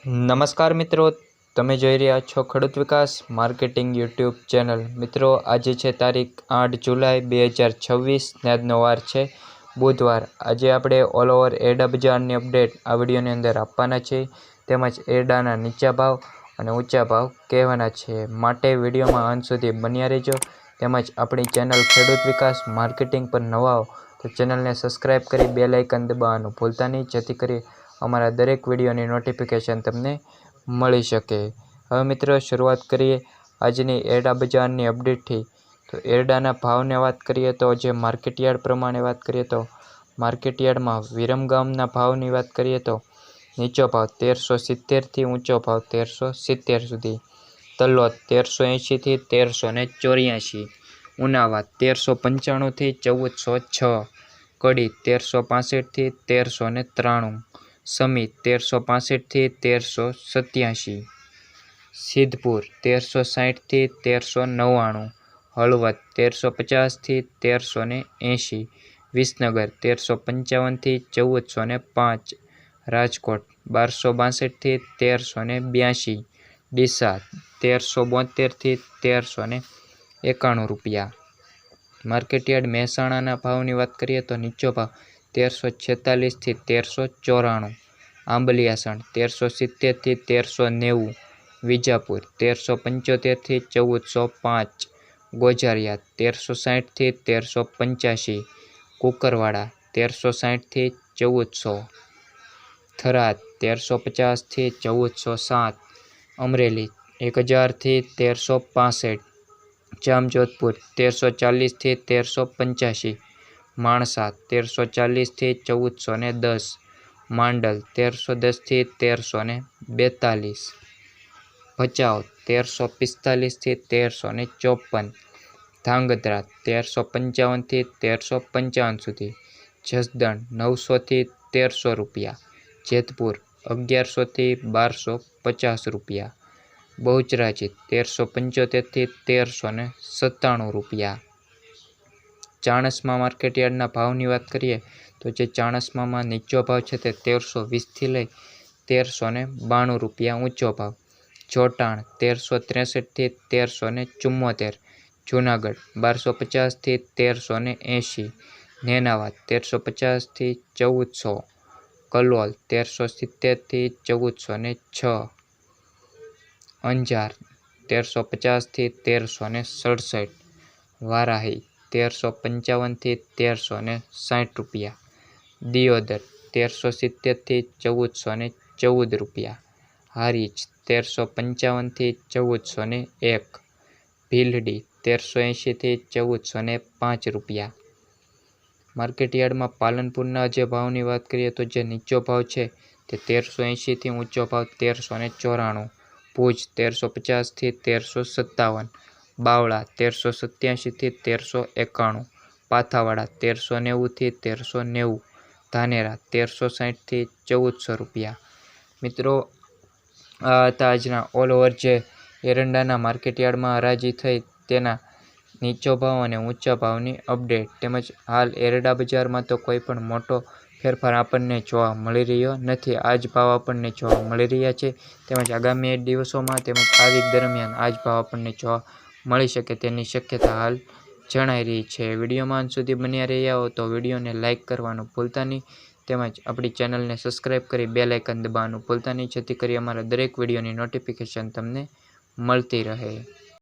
નમસ્કાર મિત્રો, તમે જોઈ રહ્યા છો ખેડૂત વિકાસ માર્કેટિંગ યુટ્યુબ ચેનલ। મિત્રો, આજે છે તારીખ 8 જુલાઈ 2026 ને આજનો વાર છે બુધવાર। આજે આપણે ઓલ ઓવર એરડા બજારની અપડેટ આ વિડીયોની અંદર આપવાના છે, તેમજ એરડાના નીચા ભાવ અને ઊંચા ભાવ કહેવાના છે, માટે વિડીયોમાં અંત સુધી બન્યા રહેજો। તેમજ આપણી ચેનલ ખેડૂત વિકાસ માર્કેટિંગ પર નવા હો તો ચેનલને સબસ્ક્રાઈબ કરી બેલ આઇકન દબાવવાનું ભૂલતા નહીં, જેથી કરી અમારા દરેક વિડીયોની નોટિફિકેશન તમને મળી શકે। હવે મિત્રો, શરૂઆત કરીએ આજની એરડા બજારની અપડેટથી। તો એરડાના ભાવને વાત કરીએ તો જે માર્કેટયાર્ડ પ્રમાણે વાત કરીએ તો માર્કેટયાર્ડમાં વિરમગામના ભાવની વાત કરીએ તો નીચો ભાવ 1370થી ઊંચો ભાવ 1370 સુધી, તલોદ 1380થી 1384, ઉનાવા 1395થી 1406, કડી 1365થી 1393, સમી 1365થી 1387, સિદ્ધપુર 1360થી 1399, હળવદ 1350થી 1380, વિસનગર 1355થી 1405, રાજકોટ 1262થી 1382, ડીસા 1372થી 1391 રૂપિયા। માર્કેટયાર્ડ મહેસાણાના ભાવની વાત કરીએ તો નીચો ભાવ 1346થી 1394, આંબલિયાસણ 1370થી 1390, વિજાપુર 1375થી 1405, ગોઝારિયા 1360થી 1385, કુકરવાડા 1360થી 1400, થરાદ 1350થી 1407, અમરેલી 1000થી 1365, જામજોધપુર 1340થી 1385, માણસા 1340થી 1410, માંડલ 1310થી 1342, ભચાઉ 1345થી 1354, ધાંગધ્રા 1355થી 1355 સુધી, જસદણ 900થી 1300 રૂપિયા, જેતપુર 1100થી 1250 રૂપિયા, બહુચરાજી 1375થી 1397 રૂપિયા। ચાણસ્મા માર્કેટયાર્ડના ભાવની વાત કરીએ તો જે ચાણસ્મામાં નીચો ભાવ છે તે 1320થી લઈ 1392 રૂપિયા ઊંચો ભાવ, જોટાણ 1363થી 1374, જૂનાગઢ 1250થી 1380, નેનાવા 1350થી 1400, કલોલ 1370થી 1406, અંજાર 1350થી 1367, વારાહી 1355થી 1360 રૂપિયા, દિયોદર 1370થી 1414 રૂપિયા, હારીજ 1355થી 1401, ભીલડી 1380થી 1405 રૂપિયા। માર્કેટયાર્ડમાં પાલનપુરના જે ભાવની વાત કરીએ તો જે નીચો ભાવ છે તે 1380થી ઊંચો ભાવ 1394, ભુજ 1350થી 1357, બાવળા 1387થી 1391, પાથાવાડા 1390થી 1390, ધાનેરા 1360થી 1400 રૂપિયા। મિત્રો, આ હતા આજના ઓલ ઓવર જે એરંડાના માર્કેટયાર્ડમાં હરાજી થઈ તેના નીચો ભાવ અને ઊંચા ભાવની અપડેટ, તેમજ હાલ એરડા બજારમાં તો કોઈ પણ મોટો ફેરફાર આપણને જોવા મળી રહ્યો નથી। આ જ ભાવ આપણને જોવા મળી રહ્યા છે, તેમજ આગામી દિવસોમાં તેમજ આ વીક દરમિયાન આ જ ભાવ આપણને જોવા મળી શકે તેની શક્યતા હાલ જણાઈ રહી છે। વિડીયોમાં અંત સુધી બન્યા રહ્યા હો તો વિડીયોને લાઇક કરવાનું ભૂલતા નહીં, તેમજ આપણી ચેનલને સબસ્ક્રાઈબ કરી બેલ આઇકન દબાવવાનું ભૂલતા નહીં, જેથી કરી અમારા દરેક વિડીયોની નોટિફિકેશન તમને મળતી રહે।